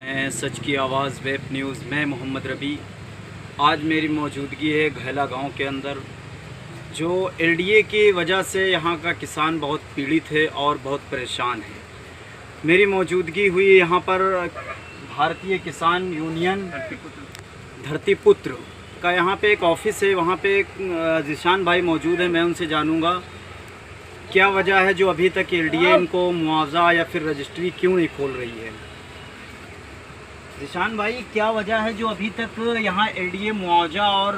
मैं सच की आवाज़ वेब न्यूज़ में मोहम्मद रबी। आज मेरी मौजूदगी है घैला गांव के अंदर, जो एलडीए की वजह से यहाँ का किसान बहुत पीड़ित है और बहुत परेशान है। मेरी मौजूदगी हुई यहाँ पर भारतीय किसान यूनियन धरतीपुत्र का यहाँ पे एक ऑफिस है, वहाँ पे एक जिशान भाई मौजूद है। मैं उनसे जानूँगा क्या वजह है जो अभी तक एलडीए इनको मुआवजा या फिर रजिस्ट्री क्यों नहीं खोल रही है। जिशान भाई, क्या वजह है जो अभी तक यहाँ एलडीए मुआवजा और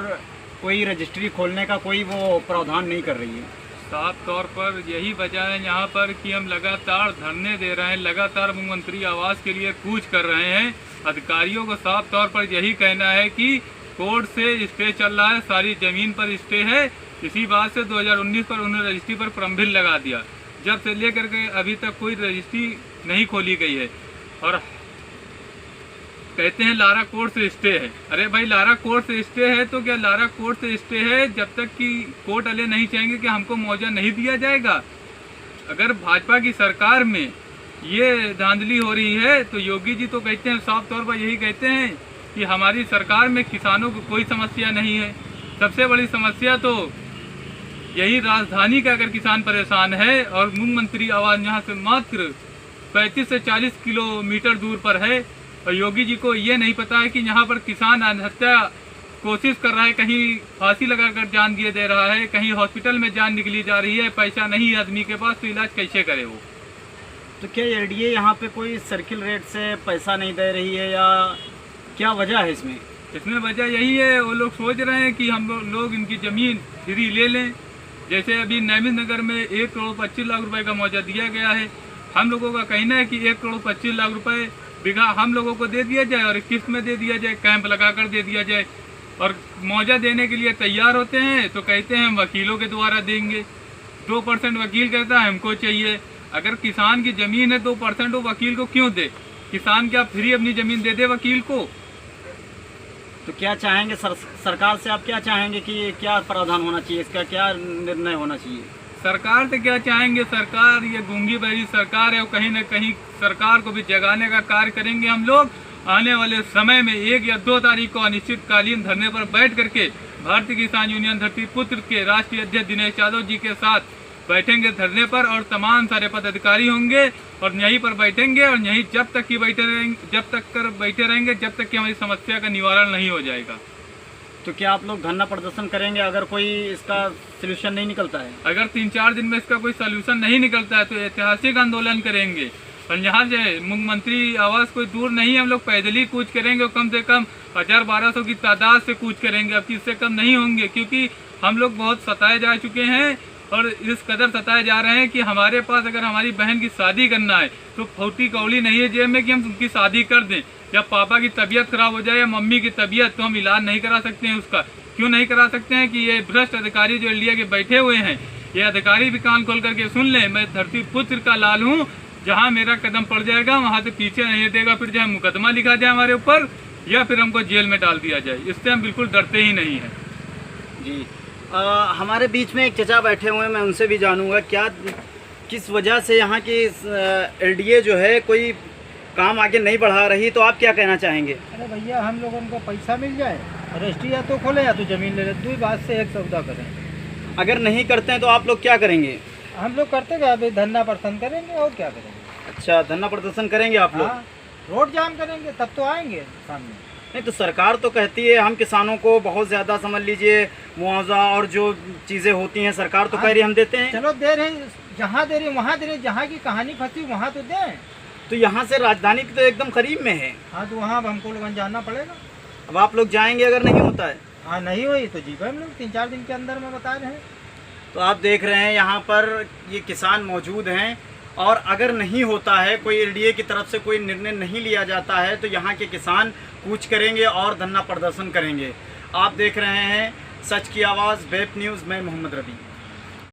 कोई रजिस्ट्री खोलने का कोई वो प्रावधान नहीं कर रही है? साफ तौर पर यही वजह है यहाँ पर कि हम लगातार धरने दे रहे हैं, लगातार मुख्यमंत्री आवास के लिए कूच कर रहे हैं। अधिकारियों को साफ तौर पर यही कहना है कि कोर्ट से स्टे चल रहा है, सारी ज़मीन पर स्टे है। इसी बात से 2019 पर उन्होंने रजिस्ट्री पर प्रम्भिल लगा दिया। जब से लेकर के अभी तक कोई रजिस्ट्री नहीं खोली गई है और कहते हैं लारा कोर्ट से स्टे है। अरे भाई, लारा कोर्ट से स्टे है तो क्या लारा कोर्ट से स्टे है जब तक कि कोर्ट वाले नहीं चाहेंगे कि हमको मुआवजा नहीं दिया जाएगा? अगर भाजपा की सरकार में ये धांधली हो रही है तो योगी जी तो कहते हैं, साफ तौर पर यही कहते हैं कि हमारी सरकार में किसानों को कोई समस्या नहीं है। सबसे बड़ी समस्या तो यही राजधानी का अगर किसान परेशान है और मुख्यमंत्री आवास यहाँ से मात्र 35 से 40 किलोमीटर दूर पर है और योगी जी को ये नहीं पता है कि यहाँ पर किसान आत्महत्या कोशिश कर रहा है, कहीं फांसी लगाकर जान दिए दे रहा है, कहीं हॉस्पिटल में जान निकली जा रही है। पैसा नहीं है आदमी के पास तो इलाज कैसे करे वो? तो क्या एलडीए यहाँ पे कोई सर्किल रेट से पैसा नहीं दे रही है या क्या वजह है इसमें? इसमें वजह यही है, वो लोग सोच रहे हैं कि हम लोग इनकी ज़मीन फ्री ले लें। जैसे अभी नैमिष नगर में 1 करोड़ 25 लाख रुपए का मुआवजा दिया गया है। हम लोगों का कहना है कि 1 करोड़ 25 लाख रुपए बीघा हम लोगों को दे दिया जाए और किस्त में दे दिया जाए, कैंप लगाकर दे दिया जाए। और मुआवजा देने के लिए तैयार होते हैं तो कहते हैं हम वकीलों के द्वारा देंगे। 2% वकील कहता है हमको चाहिए। अगर किसान की ज़मीन है 2% वो वकील को क्यों दे? किसान क्या फ्री अपनी ज़मीन दे दे वकील को? तो क्या चाहेंगे सरकार से? आप क्या चाहेंगे कि क्या प्रावधान होना चाहिए, इसका क्या निर्णय होना चाहिए? सरकार से क्या चाहेंगे? सरकार ये गूंगी बहरी सरकार है, कहीं न कहीं सरकार को भी जगाने का कार्य करेंगे हम लोग। आने वाले समय में 1 या 2 तारीख को अनिश्चितकालीन धरने पर बैठ करके भारतीय किसान यूनियन धरतीपुत्र के राष्ट्रीय अध्यक्ष दिनेश यादव जी के साथ बैठेंगे धरने पर और तमाम सारे पदाधिकारी होंगे और यहीं पर बैठेंगे और यहीं जब तक कि बैठे रहेंगे जब तक कि हमारी समस्या का निवारण नहीं हो जाएगा। तो क्या आप लोग धरना प्रदर्शन करेंगे अगर कोई इसका सलूशन नहीं निकलता है? अगर 3-4 दिन में इसका कोई सलूशन नहीं निकलता है तो ऐतिहासिक आंदोलन करेंगे। और यहाँ से मुख्यमंत्री आवास कोई दूर नहीं, हम लोग पैदल ही कूच करेंगे और कम से कम 1000-1200 की तादाद से कूच करेंगे। अब इससे कम नहीं होंगे, क्योंकि हम लोग बहुत सताए जा चुके हैं और इस कदर सताए जा रहे हैं कि हमारे पास अगर हमारी बहन की शादी करना है तो फौटी कौड़ी नहीं है जेब में कि हम उनकी शादी कर दें। या पापा की तबीयत खराब हो जाए या मम्मी की तबीयत, तो हम इलाज नहीं करा सकते हैं उसका। क्यों नहीं करा सकते हैं कि ये भ्रष्ट अधिकारी जो एलडीए के बैठे हुए हैं, ये अधिकारी भी कान खोल करके सुन लें। मैं धरतीपुत्र का लाल हूँ, जहाँ मेरा कदम पड़ जाएगा वहाँ से पीछे नहीं हटेगा। फिर चाहे मुकदमा लिखा जाए हमारे ऊपर या फिर हमको जेल में डाल दिया जाए, इससे हम बिल्कुल डरते ही नहीं हैं। जी, हमारे बीच में एक चचा बैठे हुए हैं, मैं उनसे भी जानूंगा क्या किस वजह से यहाँ की एलडीए जो है कोई काम आगे नहीं बढ़ा रही। तो आप क्या कहना चाहेंगे? अरे भैया, हम लोगों को पैसा मिल जाए, रजिस्ट्री या तो खोले या तो ज़मीन ले ले, 2 बात से एक सौदा करें। अगर नहीं करते हैं तो आप लोग क्या करेंगे? हम लोग करते क्या, अभी धरना प्रदर्शन करेंगे और क्या करेंगे। अच्छा, धरना प्रदर्शन करेंगे आप लोग? हाँ, रोड जाम करेंगे तब तो आएंगे सामने। नहीं तो सरकार तो कहती है हम किसानों को बहुत ज़्यादा समझ लीजिए मुआवजा और जो चीज़ें होती हैं सरकार तो कह रही हम देते हैं। चलो दे रहे हैं, जहाँ दे रही वहाँ दे रहे, जहाँ की कहानी फंसी वहाँ तो दें। तो यहाँ से राजधानी तो एकदम करीब में है। हाँ, तो वहाँ हमको लोगों जाना पड़ेगा। अब आप लोग जाएंगे अगर नहीं होता है? हाँ, नहीं हुई तो जी हम लोग 3-4 दिन के अंदर में बता रहे हैं। तो आप देख रहे हैं यहाँ पर ये किसान मौजूद हैं और अगर नहीं होता है, कोई एलडीए की तरफ से कोई निर्णय नहीं लिया जाता है तो यहाँ के किसान कूच करेंगे और धरना प्रदर्शन करेंगे। आप देख रहे हैं सच की आवाज़ वेब न्यूज़ में मोहम्मद रबी।